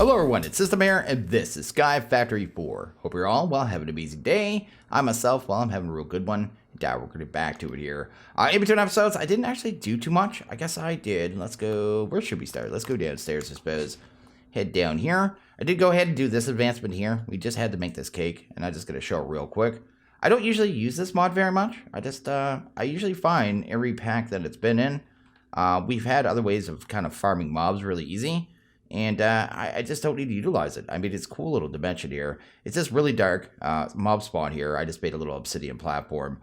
Hello everyone, it's System here, and this is SkyFactory 4. Hope you're all well, having an amazing day. I myself, well, I'm having a real good one. We're going to get back to it here. In between episodes, I didn't actually do too much. I guess I did. Let's go, where should we start? Let's go downstairs, I suppose. Head down here. I did go ahead and do this advancement here. We just had to make this cake, and I'm just going to show it real quick. I don't usually use this mod very much. I usually find every pack that it's been in. We've had other ways of kind of farming mobs really easy. And I just don't need to utilize it. I mean, it's a cool little dimension here. It's just really dark mob spawn here. I just made a little obsidian platform.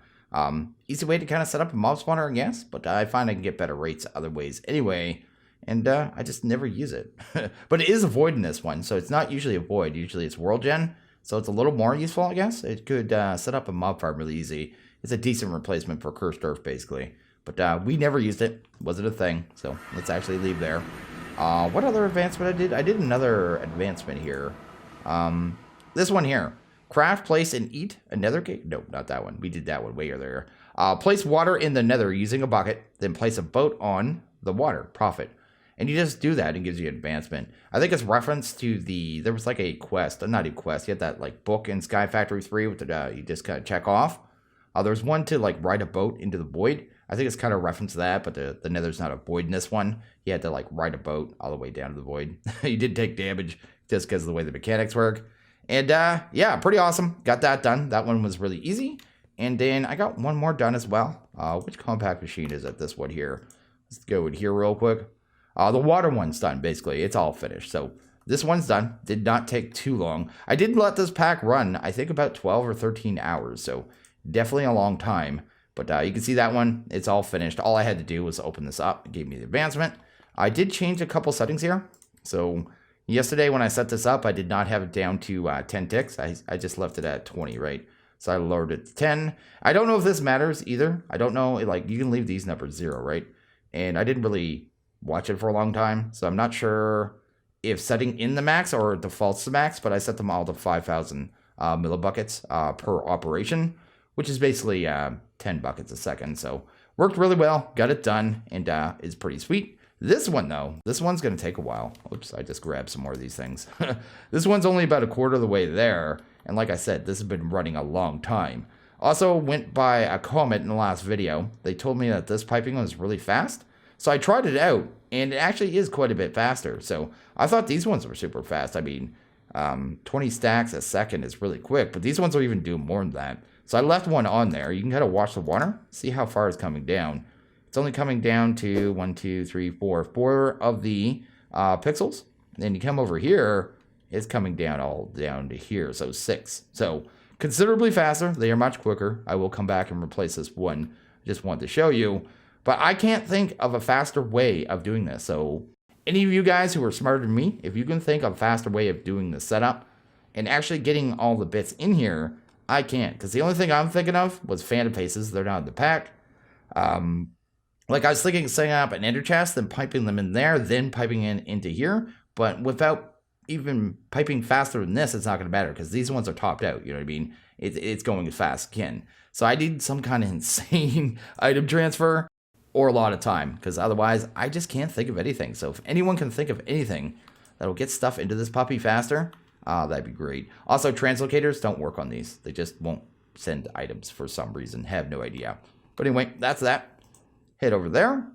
Easy way to kind of set up a mob spawner, I guess. But I find I can get better rates other ways anyway. And I just never use it. But it is a void in this one. So it's not usually a void. Usually it's world gen. So it's a little more useful, I guess. It could set up a mob farm really easy. It's a decent replacement for cursed earth, basically. But we never used it. Wasn't a thing. So let's actually leave there. What other advancement I did? I did another advancement here. This one here. Craft, place, and eat a nether cake. No, not that one. We did that one way earlier. Place water in the nether using a bucket. Then place a boat on the water. Profit. And you just do that and it gives you advancement. I think it's reference to the... There was like a quest. Not a quest. You had that like book in SkyFactory 3 with the, you just kind of check off. There's one to like ride a boat into the void. I think it's kind of reference to that, but the nether's not a void in this one. You had to like ride a boat all the way down to the void. You did take damage just because of the way the mechanics work. And yeah, pretty awesome. Got that done. That one was really easy. And then I got one more done as well. Which compact machine is it? This one here. Let's go in here real quick. The water one's done, basically. It's all finished. So this one's done. Did not take too long. I did let this pack run, I think about 12 or 13 hours. So definitely a long time. But you can see that one, it's all finished. All I had to do was open this up. It gave me the advancement. I did change a couple settings here. So yesterday when I set this up, I did not have it down to 10 ticks. I just left it at 20, right? So I lowered it to 10. I don't know if this matters either. I don't know, like you can leave these numbers 0, right? And I didn't really watch it for a long time. So I'm not sure if setting in the max or defaults to max, but I set them all to 5,000 millibuckets per operation, which is basically 10 buckets a second. So worked really well, got it done, and is pretty sweet. This one though, this one's gonna take a while. Oops, I just grabbed some more of these things. This one's only about a quarter of the way there, and like I said, this has been running a long time. Also went by a comment in the last video. They told me that this piping was really fast, so I tried it out, and it actually is quite a bit faster. So I thought these ones were super fast. I mean, 20 stacks a second is really quick, but these ones will even do more than that. So I left one on there. You can kind of watch the water, see how far it's coming down. It's only coming down to 1, 2, 3, 4, 4 of the pixels. Then you come over here, it's coming down all down to here, so 6. So considerably faster. They are much quicker. I will come back and replace this one. Just wanted to show you. But I can't think of a faster way of doing this. So any of you guys who are smarter than me, if you can think of a faster way of doing the setup and actually getting all the bits in here, I can't, because the only thing I'm thinking of was phantom faces. They're not in the pack. Like I was thinking of setting up an ender chest, then piping them in there, then piping into here. But without even piping faster than this, it's not going to matter, because these ones are topped out. You know what I mean? It's going as fast as it can. So I need some kind of insane item transfer or a lot of time, because otherwise I just can't think of anything. So if anyone can think of anything that'll get stuff into this puppy faster, that'd be great. Also, translocators don't work on these. They just won't send items for some reason. Have no idea. But anyway, that's that. Head over there.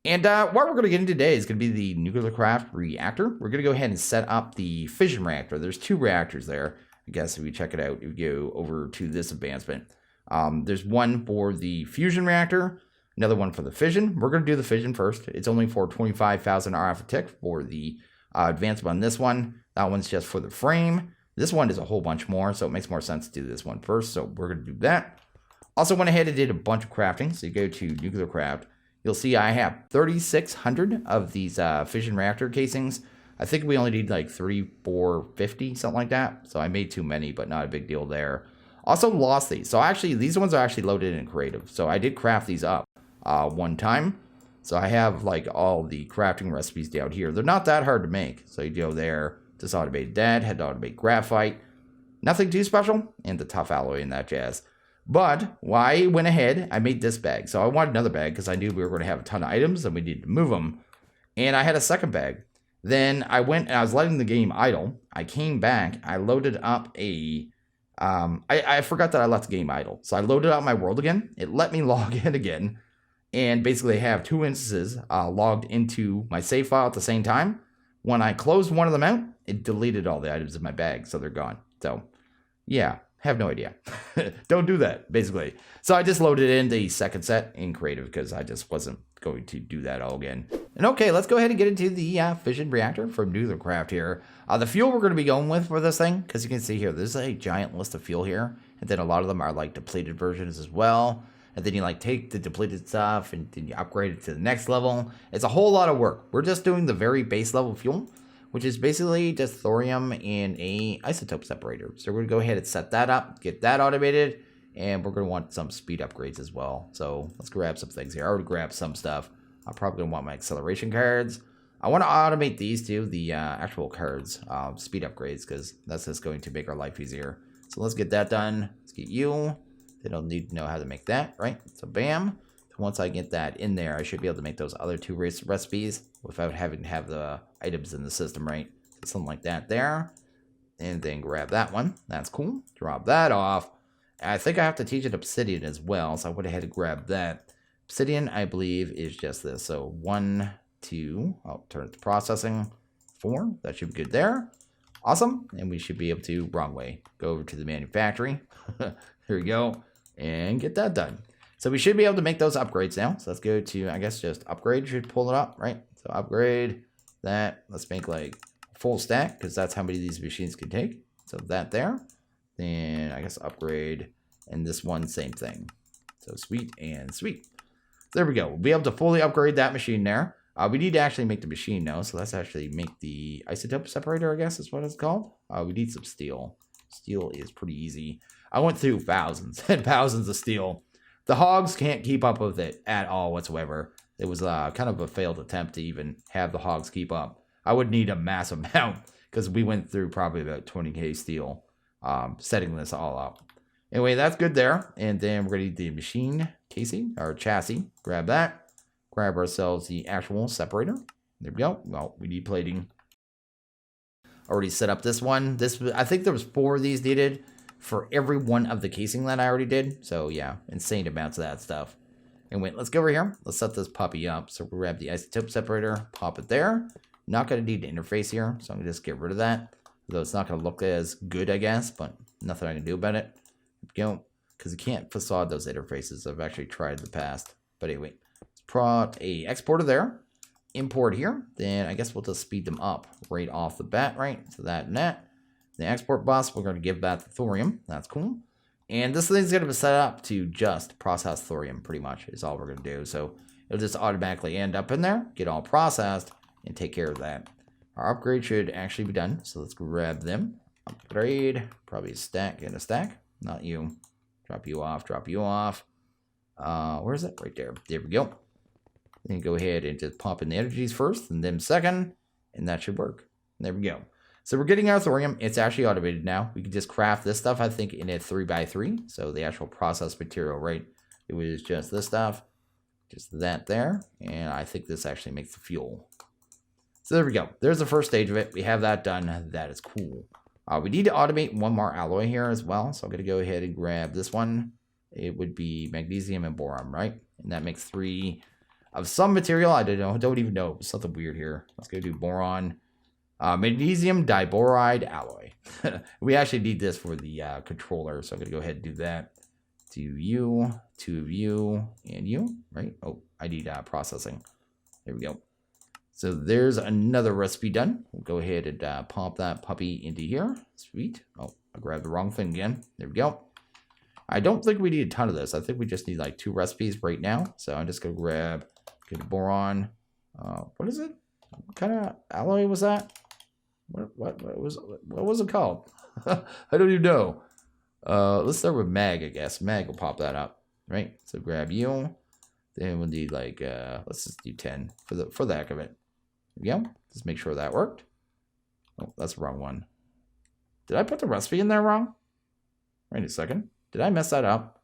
And what we're going to get into today is going to be the Nuclearcraft Reactor. We're going to go ahead and set up the Fission Reactor. There's 2 reactors there. I guess if we check it out, if we go over to this advancement. There's one for the Fusion Reactor, another one for the Fission. We're going to do the Fission first. It's only for 25,000 RF a tick for the advancement on this one. That one's just for the frame. This one is a whole bunch more, so it makes more sense to do this one first. So we're going to do that. Also went ahead and did a bunch of crafting. So you go to Nuclearcraft. You'll see I have 3,600 of these fission reactor casings. I think we only need like 3,450, something like that. So I made too many, but not a big deal there. Also lost these. So actually, these ones are actually loaded in creative. So I did craft these up one time. So I have like all the crafting recipes down here. They're not that hard to make. So you go there, just automated that, had to automate graphite. Nothing too special, and the tough alloy and that jazz. But I went ahead, I made this bag. So I wanted another bag because I knew we were going to have a ton of items and we needed to move them. And I had a second bag. Then I went and I was letting the game idle. I came back. I loaded up a... I forgot that I left the game idle. So I loaded up my world again. It let me log in again. And basically have two instances logged into my save file at the same time. When I closed one of them out, it deleted all the items in my bag. So they're gone. So, yeah. Have no idea. Don't do that, basically. So I just loaded in the second set in creative because I just wasn't going to do that all again. And okay, let's go ahead and get into the fission reactor from Nuclearcraft here. The fuel we're going to be going with for this thing, because you can see here, there's a giant list of fuel here. And then a lot of them are like depleted versions as well. And then you like take the depleted stuff and then you upgrade it to the next level. It's a whole lot of work. We're just doing the very base level fuel, which is basically just thorium and a isotope separator. So we're going to go ahead and set that up, get that automated, and we're going to want some speed upgrades as well. So let's grab some things here. I already grabbed some stuff. I'm probably going to want my acceleration cards. I want to automate these two, the actual cards, speed upgrades, because that's just going to make our life easier. So let's get that done. Let's get you. They don't need to know how to make that, right? So bam. Once I get that in there, I should be able to make those other two recipes without having to have the items in the system, right? So something like that there. And then grab that one. That's cool. Drop that off. I think I have to teach it obsidian as well, so I went ahead and grabbed that. Obsidian, I believe, is just this. So 1, 2, I'll turn it to processing. 4, that should be good there. Awesome. And we should be able to, wrong way, go over to the manufactory. Here we go. And get that done. So we should be able to make those upgrades now. So let's go to, I guess, just upgrade. Should pull it up, right? So upgrade that. Let's make like full stack because that's how many of these machines can take. So that there. Then I guess upgrade. And this one, same thing. So sweet and sweet. There we go. We'll be able to fully upgrade that machine there. We need to actually make the machine now. So let's actually make the isotope separator, I guess is what it's called. We need some steel. Steel is pretty easy. I went through thousands and thousands of steel. The hogs can't keep up with it at all whatsoever. It was kind of a failed attempt to even have the hogs keep up. I would need a massive amount because we went through probably about 20k steel setting this all up. Anyway, that's good there. And then we're going to need the machine casing or chassis. Grab that. Grab ourselves the actual separator. There we go. Well, we need plating. Already set up this one. I think there was 4 of these needed for every one of the casing that I already did. So yeah, insane amounts of that stuff. And wait, let's go over here. Let's set this puppy up. So we'll grab the isotope separator, pop it there. Not going to need an interface here, so I'm going to just get rid of that. Though it's not going to look as good, I guess, but nothing I can do about it. You know, because you can't facade those interfaces. I've actually tried in the past. But anyway, let's prod a exporter there. Import here. Then I guess we'll just speed them up right off the bat, right? So that and that. The export bus, we're going to give that the thorium. That's cool. And this thing's going to be set up to just process thorium, pretty much, is all we're going to do. So it'll just automatically end up in there, get all processed, and take care of that. Our upgrade should actually be done. So let's grab them. Upgrade. Probably a stack and a stack. Not you. Drop you off. Drop you off. Where is it? Right there. There we go. Then go ahead and just pump in the energies first and then second. And that should work. There we go. So we're getting our thorium. It's actually automated now. We can just craft this stuff, I think, in a 3x3. So the actual process material, right? It was just this stuff. Just that there. And I think this actually makes the fuel. So there we go. There's the first stage of it. We have that done. That is cool. We need to automate one more alloy here as well. So I'm going to go ahead and grab this one. It would be magnesium and boron, right? And that makes 3 of some material. I don't even know. Something weird here. Let's go do boron. Magnesium diboride alloy. We actually need this for the controller. So I'm going to go ahead and do that. To you, 2 of you, and you, right? Oh, I need processing. There we go. So there's another recipe done. We'll go ahead and pump that puppy into here. Sweet. Oh, I grabbed the wrong thing again. There we go. I don't think we need a ton of this. I think we just need like 2 recipes right now. So I'm just going to grab boron. What is it? What kind of alloy was that? What was it called? I don't even know. Let's start with mag, I guess. Mag will pop that up, right? So grab you. Then we'll need like let's just do 10 for the heck of it. There we go. Just make sure that worked. Oh, that's the wrong one. Did I put the recipe in there wrong? Wait a second. Did I mess that up?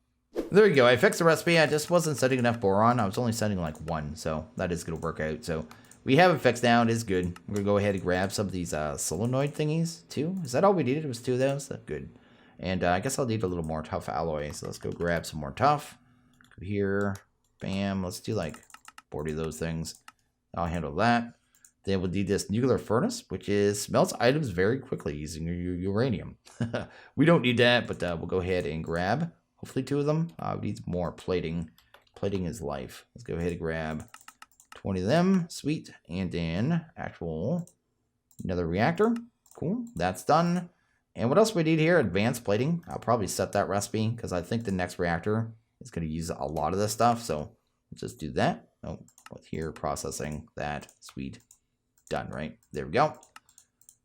There we go. I fixed the recipe. I just wasn't setting enough boron. I was only setting like 1, so that is going to work out. So we have it fixed now. It is good. We're going to go ahead and grab some of these solenoid thingies, too. Is that all we needed? It was 2 of those? That's good. And I guess I'll need a little more tough alloy. So let's go grab some more tough. Go here. Bam. Let's do like 40 of those things. I'll handle that. Then we'll need this nuclear furnace, which smelts items very quickly using your uranium. We don't need that, but we'll go ahead and grab hopefully 2 of them. We need more plating. Plating is life. Let's go ahead and grab 20 of them. Sweet. And then another reactor. Cool. That's done. And what else we need here? Advanced plating. I'll probably set that recipe because I think the next reactor is going to use a lot of this stuff. So let's just do that. Oh, here, processing that. Sweet. Done, right? There we go.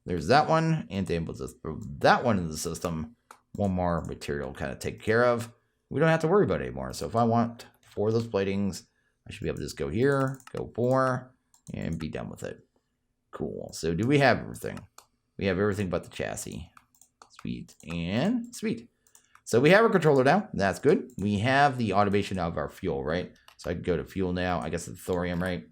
There's that one. And then we'll just throw that one in the system. One more material kind of taken care of. We don't have to worry about it anymore. So if I want 4 of those platings, I should be able to just go here, go 4, and be done with it. Cool. So do we have everything? We have everything but the chassis. Sweet. And sweet. So we have our controller now. That's good. We have the automation of our fuel, right? So I can go to fuel now. I guess it's thorium, right?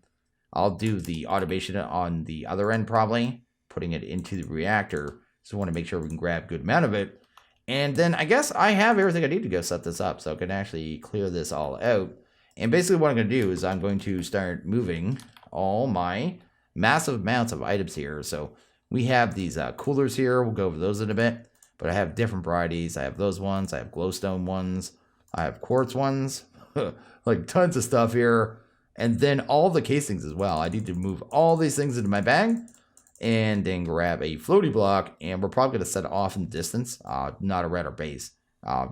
I'll do the automation on the other end probably, putting it into the reactor. So I want to make sure we can grab a good amount of it. And then I guess I have everything I need to go set this up. So I can actually clear this all out. And basically what I'm going to do is I'm going to start moving all my massive amounts of items here. So we have these coolers here. We'll go over those in a bit. But I have different varieties. I have those ones. I have glowstone ones. I have quartz ones. Like tons of stuff here. And then all the casings as well. I need to move all these things into my bag. And then grab a floaty block. And we're probably going to set it off in the distance. Not around our base.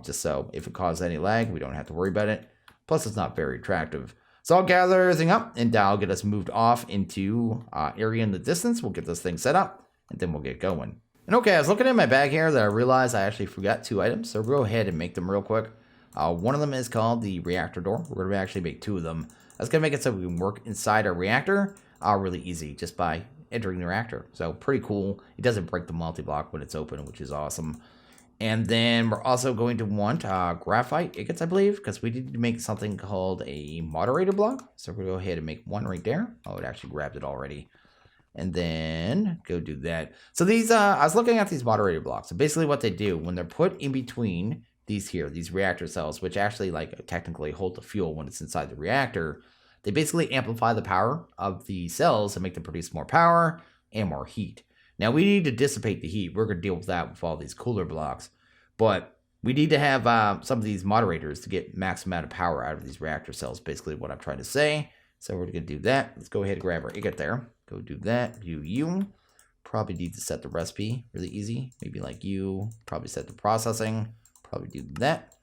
Just so if it causes any lag, we don't have to worry about it. Plus, it's not very attractive. So I'll gather everything up. And that'll get us moved off into area in the distance. We'll get this thing set up. And then we'll get going. And okay, I was looking at my bag here that I realized I actually forgot 2 items. So we'll go ahead and make them real quick. One of them is called the reactor door. We're going to actually make 2 of them. That's going to make it so we can work inside our reactor really easy just by entering the reactor. So pretty cool. It doesn't break the multi-block when it's open, which is awesome. And then we're also going to want graphite ingots, I believe, because we need to make something called a moderator block. So we're going to go ahead and make 1 right there. Oh, it actually grabbed it already. And then go do that. So these, I was looking at these moderator blocks. So basically what they do when they're put in between these reactor cells, which actually like technically hold the fuel when it's inside the reactor, they basically amplify the power of the cells and make them produce more power and more heat. Now we need to dissipate the heat. We're going to deal with that with all these cooler blocks, but we need to have some of these moderators to get max amount of power out of these reactor cells. Basically what I'm trying to say. So we're going to do that. Let's go ahead and grab our ingot there. Go do that. You probably need to set the recipe really easy. Maybe like you. Probably set the processing. Probably do that.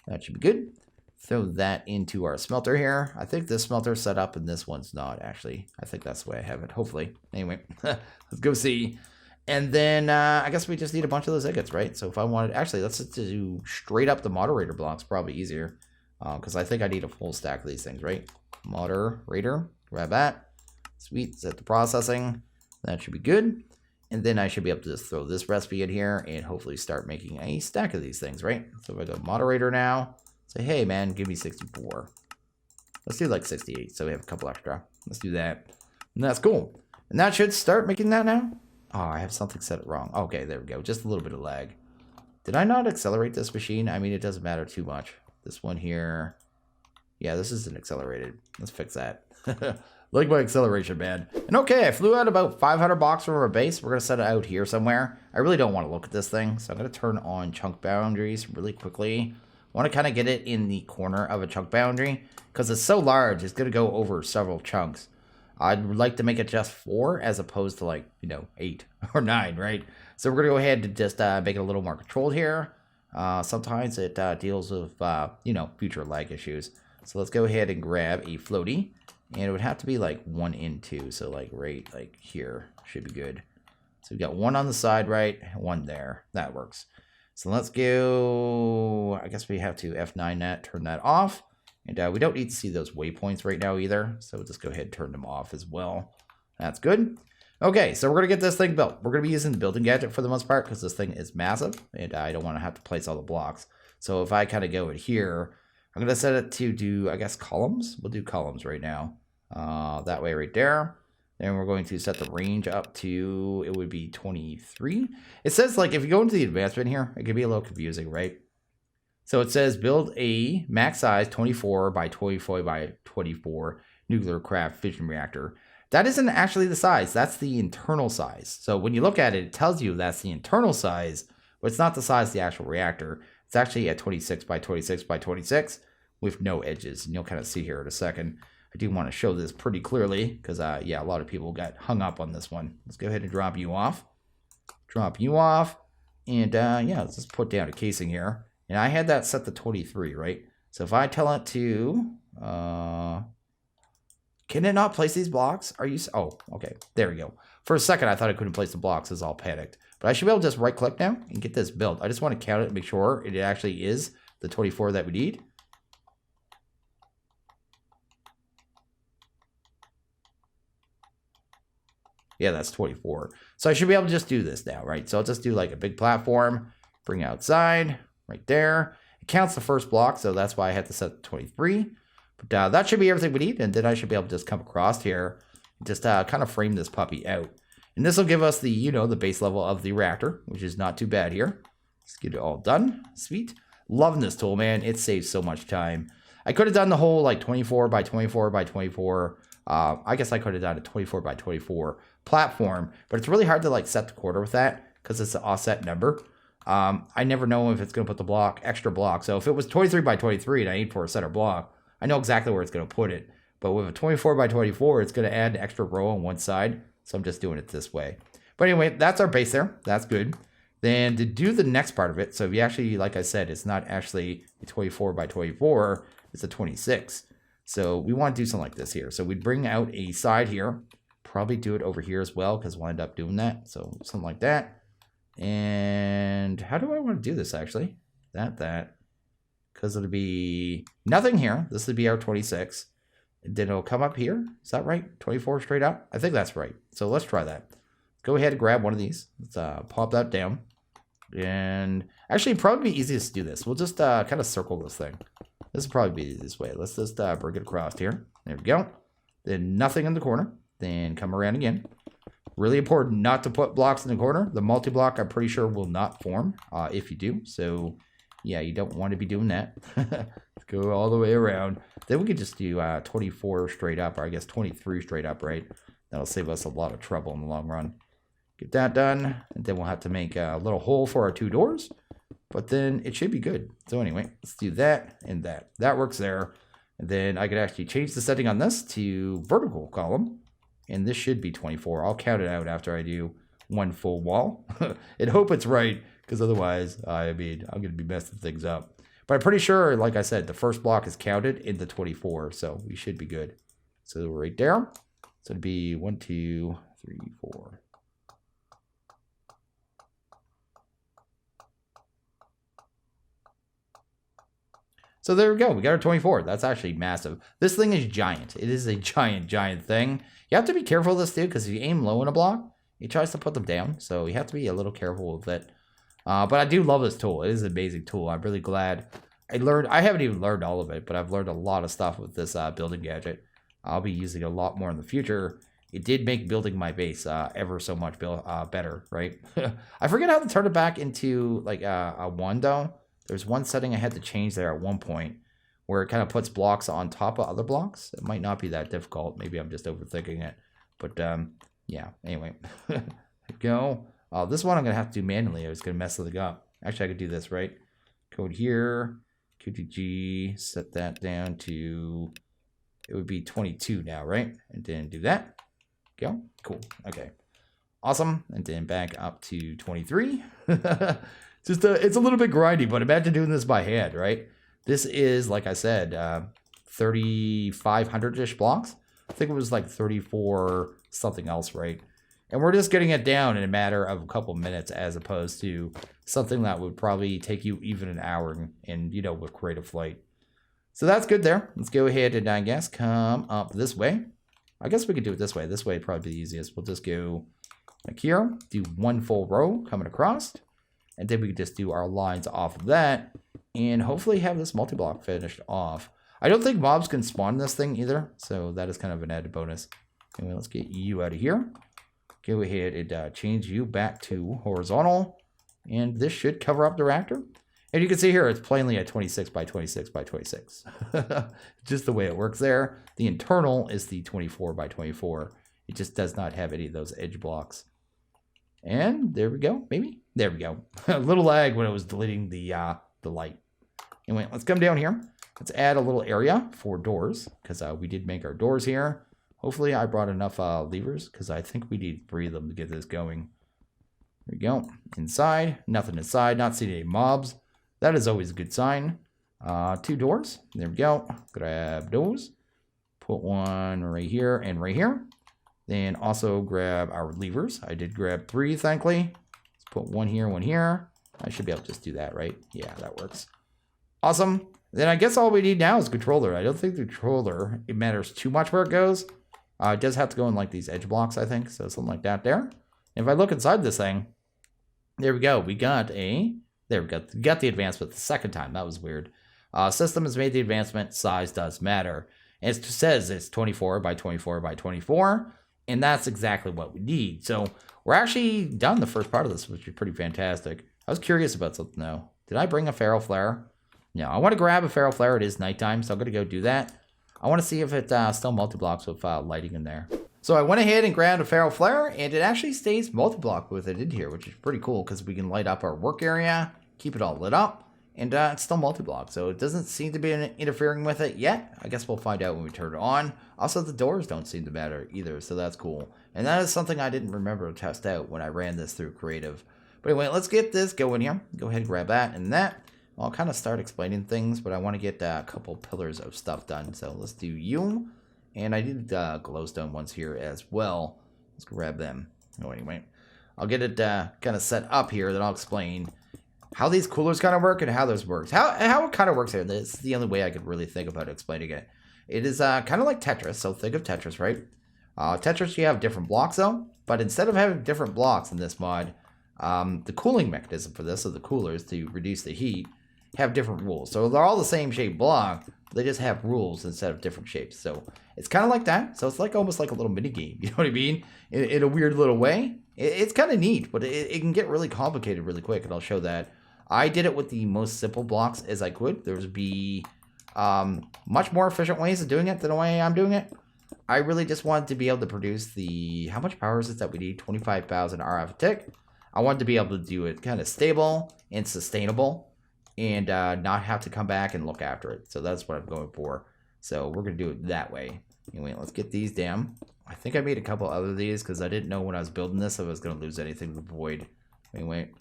That should be good. Throw that into our smelter here. I think this smelter's set up and this one's not actually. I think that's the way I have it. Hopefully. Anyway, let's go see. And then I guess we just need a bunch of those ingots, right? So if I wanted, actually, let's just do straight up the moderator blocks. Probably easier because I think I need a full stack of these things, right? Moderator. Grab that. Sweet, set the processing. That should be good. And then I should be able to just throw this recipe in here and hopefully start making a stack of these things, right? So if I go moderator now, say, hey man, give me 64. Let's do like 68, so we have a couple extra. Let's do that. And that's cool. And that should start making that now. Oh, I have something set wrong. Okay, there we go. Just a little bit of lag. Did I not accelerate this machine? I mean, it doesn't matter too much. This one here. Yeah, this isn't accelerated. Let's fix that. Like my acceleration, man. And okay, I flew out about 500 blocks from our base. We're going to set it out here somewhere. I really don't want to look at this thing, so I'm going to turn on chunk boundaries really quickly. I want to kind of get it in the corner of a chunk boundary because it's so large, it's going to go over several chunks. I'd like to make it just 4 as opposed to like, 8 or 9, right? So we're going to go ahead and just make it a little more controlled here. Sometimes it deals with, future lag issues. So let's go ahead and grab a floaty. And it would have to be like 1 in 2. So like right like here should be good. So we got 1 on the side, right? 1 there. That works. So let's go. I guess we have to F9 that, turn that off. And we don't need to see those waypoints right now either. So we'll just go ahead and turn them off as well. That's good. Okay, so we're going to get this thing built. We're going to be using the building gadget for the most part because this thing is massive. And I don't want to have to place all the blocks. So if I kind of go in here, I'm going to set it to do, I guess, columns. We'll do columns right now. That way right there. Then we're going to set the range up to, it would be 23. It says, like, if you go into the advancement here, it can be a little confusing, right? So it says build a max size 24 by 24 by 24 Nuclearcraft Fission Reactor. That isn't actually the size. That's the internal size. So when you look at it, it tells you that's the internal size, but it's not the size of the actual reactor. It's actually at 26 by 26 by 26 with no edges. And you'll kind of see here in a second. I do want to show this pretty clearly because, yeah, a lot of people got hung up on this one. Let's go ahead and drop you off. Drop you off. And, yeah, let's just put down a casing here. And I had that set to 23, right? So if I tell it to, can it not place these blocks? Are you, oh, okay, there we go. For a second, I thought I couldn't place the blocks. I was all panicked. But I should be able to just right click now and get this built. I just want to count it and make sure it actually is the 24 that we need. Yeah, that's 24. So I should be able to just do this now, right? So I'll just do like a big platform, bring outside, right there. It counts the first block, so that's why I had to set 23. But that should be everything we need, and then I should be able to just come across here and just kind of frame this puppy out. And this will give us the, you know, the base level of the reactor, which is not too bad here. Let's get it all done. Sweet. Loving this tool, man. It saves so much time. I could have done the whole like 24 by 24 by 24. I guess I could have done a 24 by 24 platform, but it's really hard to like set the quarter with that because it's an offset number. I never know if it's going to put the block, extra block. So if it was 23 by 23 and I aim for a center block, I know exactly where it's going to put it. But with a 24 by 24, it's going to add an extra row on one side. So I'm just doing it this way. But anyway, that's our base there. That's good. Then to do the next part of it, so if you actually, like I said, it's not actually a 24 by 24, it's a 26. So we want to do something like this here. So we bring out a side here, probably do it over here as well because we'll end up doing that. So something like that. And how do I want to do this actually? That. Because it'll be nothing here. This would be our 26. And then it'll come up here. Is that right? 24 straight up? I think that's right. So let's try that. Go ahead and grab one of these. Let's pop that down. And actually, it'd probably be easiest to do this. We'll just kind of circle this thing. This will probably be this way. Let's just bring it across here. There we go. Then nothing in the corner. Then come around again. Really important not to put blocks in the corner. The multi-block, I'm pretty sure, will not form if you do. So, yeah, you don't want to be doing that. Let's go all the way around. Then we could just do 24 straight up, or I guess 23 straight up, right? That'll save us a lot of trouble in the long run. Get that done. And then we'll have to make a little hole for our two doors. But then it should be good. So anyway, let's do that and that. That works there. And then I could actually change the setting on this to vertical column. And this should be 24. I'll count it out after I do one full wall. And hope it's right, because otherwise, I mean, I'm going to be messing things up. But I'm pretty sure, like I said, the first block is counted in the 24. So we should be good. So right there. So it'd be 1, 2, 3, 4. So there we go. We got our 24. That's actually massive. This thing is giant. It is a giant thing. You have to be careful with this too, because if you aim low in a block, it tries to put them down. So you have to be a little careful with it. But I do love this tool. It is an amazing tool. I'm really glad I haven't even learned all of it, but I've learned a lot of stuff with this building gadget. I'll be using it a lot more in the future. It did make building my base ever so much better, right? I forget how to turn it back into like a 1 though. There's one setting I had to change there at one point where it kind of puts blocks on top of other blocks. It might not be that difficult. Maybe I'm just overthinking it. But yeah, anyway. Go. This one I'm going to have to do manually. I was going to mess something up. Actually, I could do this, right? Code here. QTG. Set that down to, it would be 22 now, right? And then do that. Go. Cool. Okay. Awesome. And then back up to 23. Just it's a little bit grindy, but imagine doing this by hand, right? This is, like I said, 3,500-ish blocks. I think it was like 34 something else, right? And we're just getting it down in a matter of a couple minutes, as opposed to something that would probably take you even an hour and you know, with Creative Flight. So that's good there. Let's go ahead and, I guess, come up this way. I guess we could do it this way. This way would probably be the easiest. We'll just go like here, do one full row coming across. And then we can just do our lines off of that and hopefully have this multi-block finished off. I don't think mobs can spawn this thing either, so that is kind of an added bonus. Anyway, let's get you out of here. Go ahead and change you back to horizontal. And this should cover up the reactor. And you can see here, it's plainly a 26 by 26 by 26. Just the way it works there. The internal is the 24 by 24. It just does not have any of those edge blocks. And there we go, maybe. There we go. A little lag when it was deleting the light. Anyway, let's come down here. Let's add a little area for doors, because we did make our doors here. Hopefully I brought enough levers, because I think we need 3 of them to get this going. There we go. Inside, nothing inside, not seeing any mobs. That is always a good sign. 2 doors. There we go. Grab those. Put one right here and right here. Then also grab our levers. I did grab 3, thankfully. Let's put one here, one here. I should be able to just do that, right? Yeah, that works. Awesome. Then I guess all we need now is a controller. I don't think the controller, it matters too much where it goes. It does have to go in like these edge blocks, I think. So something like that there. And if I look inside this thing, there we go. We got a, there we go. We got the advancement the second time. That was weird. System has made the advancement. Size does matter. And it says it's 24 by 24 by 24. And that's exactly what we need. So we're actually done the first part of this, which is pretty fantastic. I was curious about something though. Did I bring a ferro flare? No, I want to grab a ferro flare. It is nighttime, so I'm going to go do that. I want to see if it still multi-blocks with lighting in there. So I went ahead and grabbed a ferro flare, and it actually stays multi-block with it in here, which is pretty cool because we can light up our work area, keep it all lit up, and it's still multi-block. So it doesn't seem to be interfering with it yet. I guess we'll find out when we turn it on. Also, the doors don't seem to matter either, so that's cool. And that is something I didn't remember to test out when I ran this through Creative. But anyway, let's get this going here. Go ahead and grab that and that. I'll kind of start explaining things, but I want to get a couple pillars of stuff done. So let's do you. And I did glowstone ones here as well. Let's grab them. Oh, anyway, I'll get it kind of set up here. Then I'll explain how these coolers kind of work and how this works. How it kind of works here. This is the only way I could really think about explaining it. It is kind of like Tetris. So think of Tetris, right? Tetris, you have different blocks though. But instead of having different blocks in this mod, the cooling mechanism for this, of the coolers to reduce the heat, have different rules. So they're all the same shape block. They just have rules instead of different shapes. So it's kind of like that. So it's like almost like a little mini game. You know what I mean? In a weird little way. It's kind of neat, but it can get really complicated really quick. And I'll show that. I did it with the most simple blocks as I could. There would be much more efficient ways of doing it than the way I'm doing it. I really just wanted to be able to produce the, how much power is it that we need? 25,000 RF a tick. I wanted to be able to do it kind of stable and sustainable. And not have to come back and look after it. So that's what I'm going for. So we're going to do it that way. Anyway, let's get these down. I think I made a couple other of these because I didn't know when I was building this if I was going to lose anything to the void. Anyway,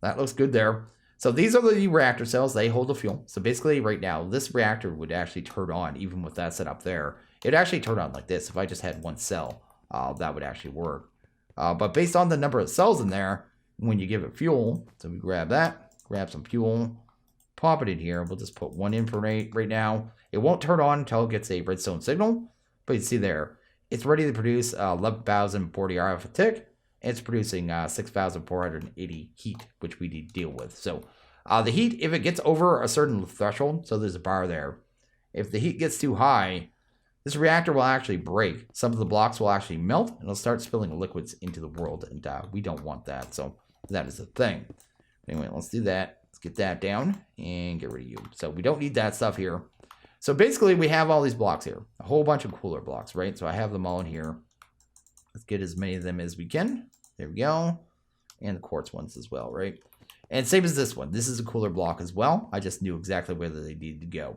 that looks good there. So these are the reactor cells. They hold the fuel. So basically right now, this reactor would actually turn on even with that set up there. It actually turn on like this. If I just had one cell, that would actually work. But based on the number of cells in there, when you give it fuel, so we grab that, grab some fuel, pop it in here. We'll just put one in for right now. It won't turn on until it gets a redstone signal. But you see there, it's ready to produce 11,040 RF a tick. And it's producing 6,480 heat, which we need to deal with. So the heat, if it gets over a certain threshold, so there's a bar there. If the heat gets too high, this reactor will actually break. Some of the blocks will actually melt and it'll start spilling liquids into the world. And we don't want that. So that is the thing. Anyway, let's do that. Let's get that down and get rid of you. So we don't need that stuff here. So basically we have all these blocks here. A whole bunch of cooler blocks, right? So I have them all in here. Let's get as many of them as we can. There we go. And the quartz ones as well, right? And same as this one. This is a cooler block as well. I just knew exactly where they needed to go.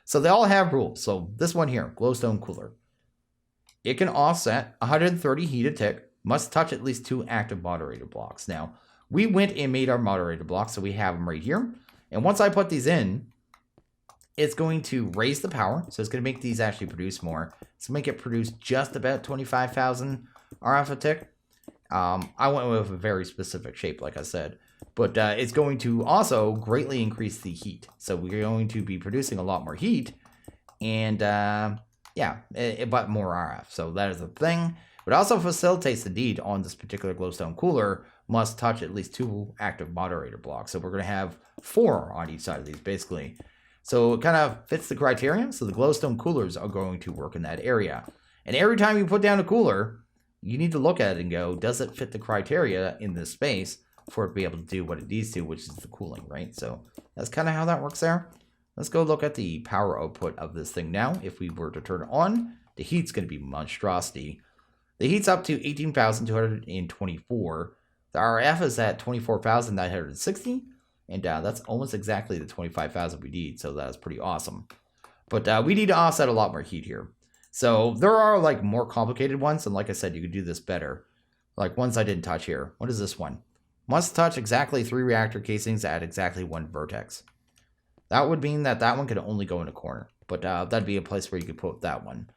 So they all have rules. So this one here, glowstone cooler. It can offset 130 heat a tick. Must touch at least 2 active moderator blocks. Now, we went and made our moderator blocks, so we have them right here. And once I put these in, it's going to raise the power. So it's going to make these actually produce more. So make it produce just about 25,000 RF a tick. I went with a very specific shape, like I said. But it's going to also greatly increase the heat. So we're going to be producing a lot more heat. And yeah, but more RF. So that is the thing. But also facilitates the need on this particular glowstone cooler must touch at least 2 active moderator blocks. So we're going to have 4 on each side of these, basically. So it kind of fits the criteria. So the glowstone coolers are going to work in that area. And every time you put down a cooler, you need to look at it and go, does it fit the criteria in this space for it to be able to do what it needs to, which is the cooling, right? So that's kind of how that works there. Let's go look at the power output of this thing now. If we were to turn it on, the heat's going to be monstrosity. The heat's up to 18,224. The RF is at 24,960. And that's almost exactly the 25,000 we need. So that's pretty awesome. But we need to offset a lot more heat here. So there are like more complicated ones. And like I said, you could do this better. Like ones I didn't touch here. What is this one? Must touch exactly 3 reactor casings at exactly 1 vertex. That would mean that that one could only go in a corner. But that'd be a place where you could put that one.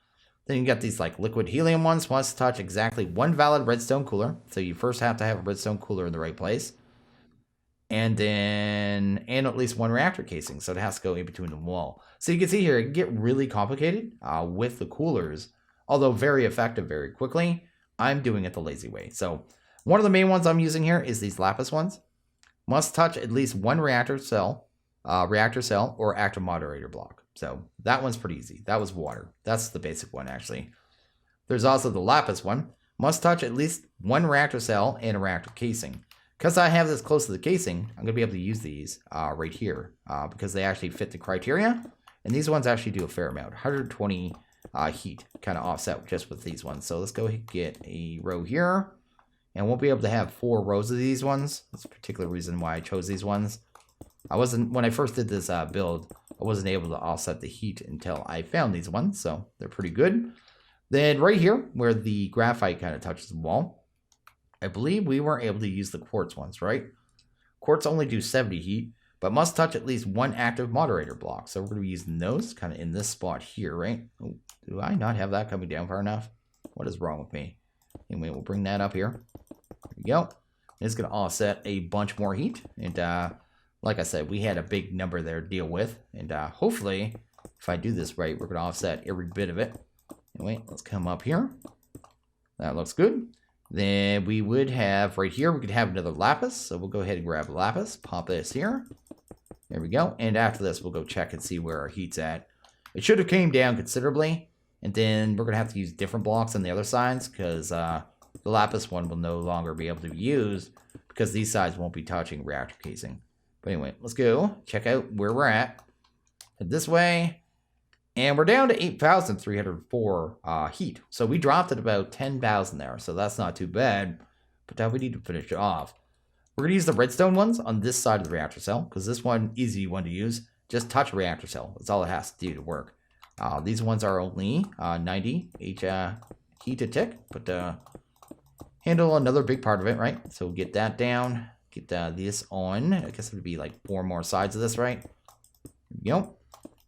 Then you got these like liquid helium ones. Must touch exactly 1 valid redstone cooler. So you first have to have a redstone cooler in the right place. And at least 1 reactor casing. So it has to go in between the wall. So you can see here, it can get really complicated with the coolers. Although very effective very quickly. I'm doing it the lazy way. So one of the main ones I'm using here is these lapis ones. Must touch at least 1 reactor cell or active moderator block. So that one's pretty easy. That was water. That's the basic one actually. There's also the lapis one. Must touch at least 1 reactor cell and a reactor casing. Because I have this close to the casing, I'm going to be able to use these right here because they actually fit the criteria. And these ones actually do a fair amount. 120 heat kind of offset just with these ones. So let's go get a row here. And we'll be able to have 4 rows of these ones. That's a particular reason why I chose these ones. When I first did this build, I wasn't able to offset the heat until I found these ones. So they're pretty good. Then right here, where the graphite kind of touches the wall, I believe we weren't able to use the quartz ones, right? Quartz only do 70 heat, but must touch at least 1 active moderator block. So we're going to be using those kind of in this spot here, right? Oh, do I not have that coming down far enough? What is wrong with me? Anyway, we'll bring that up here. There we go. It's going to offset a bunch more heat. And like I said, we had a big number there to deal with. And hopefully, if I do this right, we're going to offset every bit of it. Anyway, let's come up here. That looks good. Then we would have right here, we could have another lapis. So we'll go ahead and grab a lapis, pop this here. There we go. And after this, we'll go check and see where our heat's at. It should have came down considerably. And then we're going to have to use different blocks on the other sides because the lapis one will no longer be able to be used because these sides won't be touching reactor casing. But anyway, let's go check out where we're at. Head this way. And we're down to 8,304 heat. So we dropped at about 10,000 there. So that's not too bad. But now we need to finish it off. We're going to use the redstone ones on this side of the reactor cell. Because this one, easy one to use. Just touch a reactor cell. That's all it has to do to work. These ones are only 90 heat a tick. But handle another big part of it, right? So we'll get that down. Get this on. I guess it would be like 4 more sides of this, right? There we go.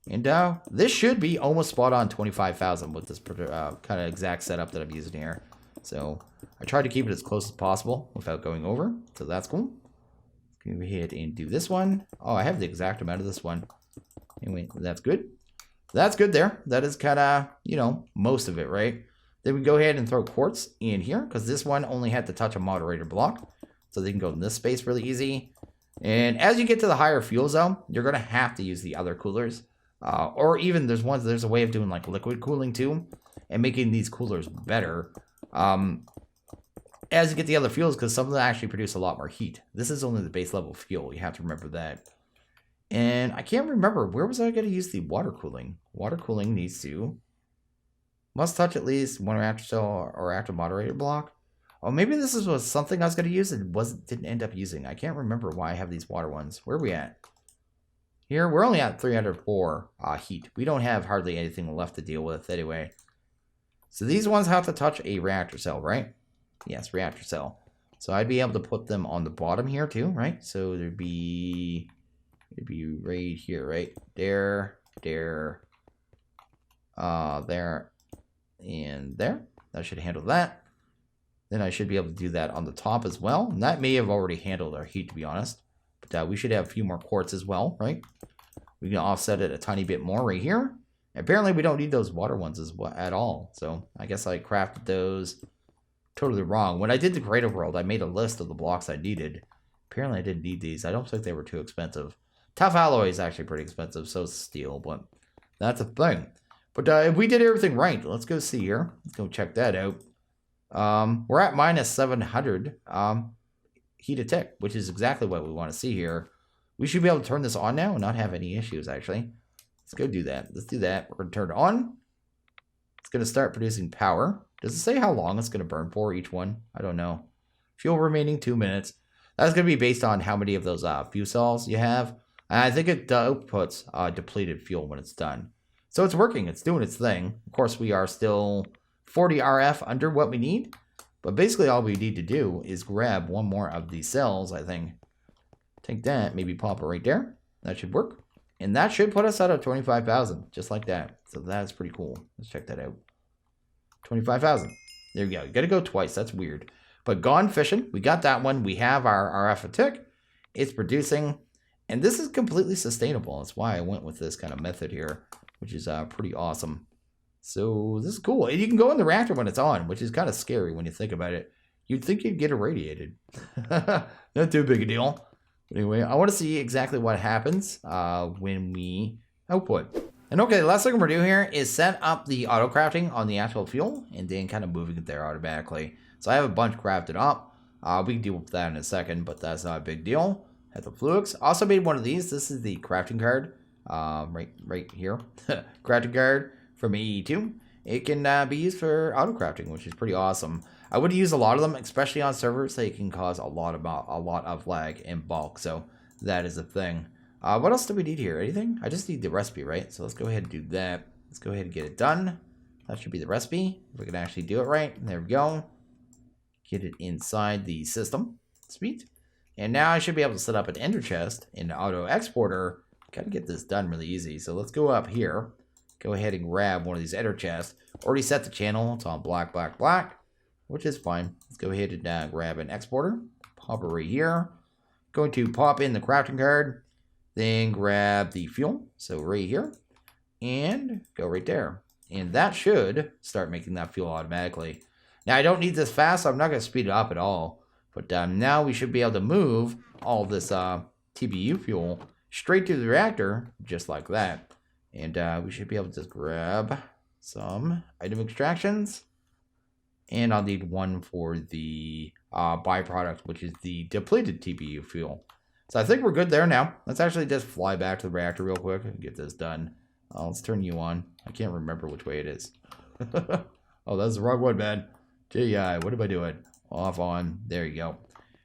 And this should be almost spot on 25,000 with this kind of exact setup that I'm using here. So I tried to keep it as close as possible without going over. So that's cool. Go ahead and do this one. Oh, I have the exact amount of this one. Anyway, that's good. That's good there. That is kind of, most of it, right? Then we go ahead and throw quartz in here because this one only had to touch a moderator block. So they can go in this space really easy. And as you get to the higher fuel zone, you're going to have to use the other coolers. Or even there's a way of doing like liquid cooling too, and making these coolers better as you get the other fuels, because some of them actually produce a lot more heat. This is only the base level fuel. You have to remember that. And I can't remember, where was I going to use the water cooling? Water cooling must touch at least 1 reactor cell or active moderator block. Oh, maybe this was something I was going to use and didn't end up using. I can't remember why I have these water ones. Where are we at? Here, we're only at 304 heat. We don't have hardly anything left to deal with anyway. So these ones have to touch a reactor cell, right? Yes, reactor cell. So I'd be able to put them on the bottom here too, right? So it'd be right here, right? There, and there. That should handle that. Then I should be able to do that on the top as well. And that may have already handled our heat, to be honest. But we should have a few more quartz as well, right? We can offset it a tiny bit more right here. Apparently, we don't need those water ones at all. So I guess I crafted those totally wrong. When I did the Creator World, I made a list of the blocks I needed. Apparently, I didn't need these. I don't think they were too expensive. Tough alloy is actually pretty expensive, so is steel, but that's a thing. But if we did everything right, let's go see here. Let's go check that out. We're at minus 700 heat a tick, which is exactly what we want to see here. We should be able to turn this on now and not have any issues, actually. Let's go do that. Let's do that. We're going to turn it on. It's going to start producing power. Does it say how long it's going to burn for each one? I don't know. Fuel remaining 2 minutes. That's going to be based on how many of those fuel cells you have. And I think it outputs depleted fuel when it's done. So it's working. It's doing its thing. Of course, we are still 40 RF under what we need. But basically all we need to do is grab one more of these cells, I think. Take that, maybe pop it right there. That should work. And that should put us out of 25,000, just like that. So that's pretty cool. Let's check that out. 25,000. There we go. You got to go twice. That's weird. But gone fishing. We got that one. We have our RF a tick. It's producing. And this is completely sustainable. That's why I went with this kind of method here, which is pretty awesome. So this is cool. And you can go in the reactor when it's on, which is kind of scary when you think about it. You'd think you'd get irradiated. Not too big a deal. But anyway, I want to see exactly what happens when we output. And okay, the last thing we're going to do here is set up the auto crafting on the actual fuel and then kind of moving it there automatically. So I have a bunch crafted up. We can deal with that in a second, but that's not a big deal. Have the Fluix. Also made one of these. This is the crafting card right here. Crafting card from AE2. It can be used for auto crafting, which is pretty awesome. I would use a lot of them, especially on servers. They can cause a lot of lag and bulk. So that is a thing. What else do we need here? Anything? I just need the recipe, right? So let's go ahead and do that. Let's go ahead and get it done. That should be the recipe. If we can actually do it right. There we go. Get it inside the system. Sweet. And now I should be able to set up an ender chest in the auto exporter. Gotta get this done really easy. So let's go up here. Go ahead and grab one of these ender chests. Already set the channel. It's on black, black, black, which is fine. Let's go ahead and grab an exporter. Pop it right here. Going to pop in the crafting card. Then grab the fuel. So right here. And go right there. And that should start making that fuel automatically. Now I don't need this fast, so I'm not going to speed it up at all. But now we should be able to move all this TBU fuel straight to the reactor, just like that. And we should be able to just grab some item extractions. And I'll need one for the byproduct, which is the depleted TBU fuel. So I think we're good there now. Let's actually just fly back to the reactor real quick and get this done. Let's turn you on. I can't remember which way it is. Oh, that's the wrong one, man. Gee, what am I doing? Off, on. There you go.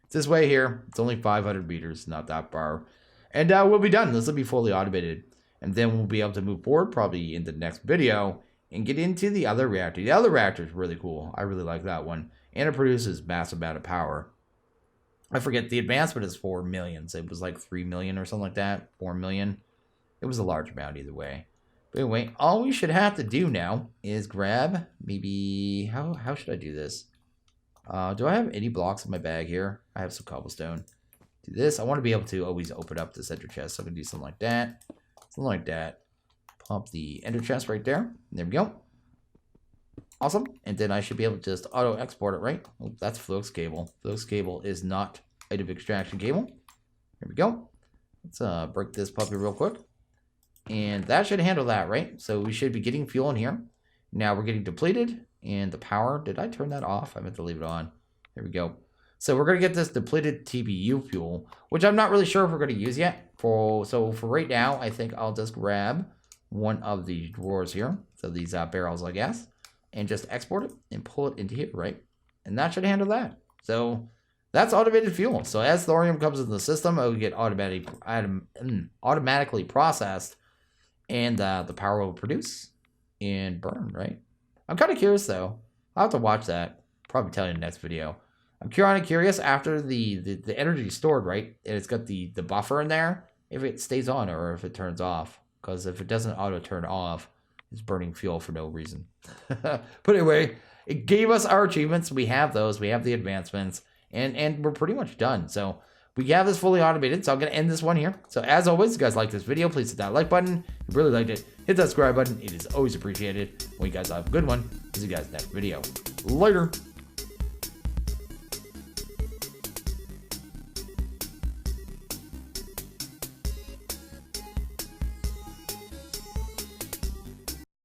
It's this way here. It's only 500 meters, not that far. And we'll be done. This will be fully automated. And then we'll be able to move forward probably in the next video and get into the other reactor. The other reactor is really cool. I really like that one. And it produces massive amount of power. I forget, the advancement is 4 million. So it was like 3 million or something like that. 4 million. It was a large amount either way. But anyway, all we should have to do now is grab maybe... How should I do this? Do I have any blocks in my bag here? I have some cobblestone. Do this. I want to be able to always open up this ender chest. So I'm going to do something like that. Something like that. Pop the ender chest right there. There we go. Awesome. And then I should be able to just auto export it, right? Oh, that's Fluix cable. Fluix cable is not item extraction cable. There we go. Let's break this puppy real quick. And that should handle that, right? So we should be getting fuel in here. Now we're getting depleted. And the power, did I turn that off? I meant to leave it on. There we go. So we're going to get this depleted TBU fuel, which I'm not really sure if we're going to use yet. So for right now, I think I'll just grab one of these drawers here. So these barrels, I guess. And just export it and pull it into here, right? And that should handle that. So that's automated fuel. So as thorium comes into the system, it will get automatically processed. And the power will produce and burn, right? I'm kind of curious, though. I'll have to watch that. Probably tell you in the next video. I'm kind of curious after the energy stored, right? And it's got the buffer in there. If it stays on or if it turns off. Because if it doesn't auto turn off, it's burning fuel for no reason. But anyway, it gave us our achievements. We have those. We have the advancements. And we're pretty much done. So we have this fully automated. So I'm going to end this one here. So as always, if you guys like this video, please hit that like button. If you really liked it, hit that subscribe button. It is always appreciated. Well, you guys have a good one. See you guys next video. Later.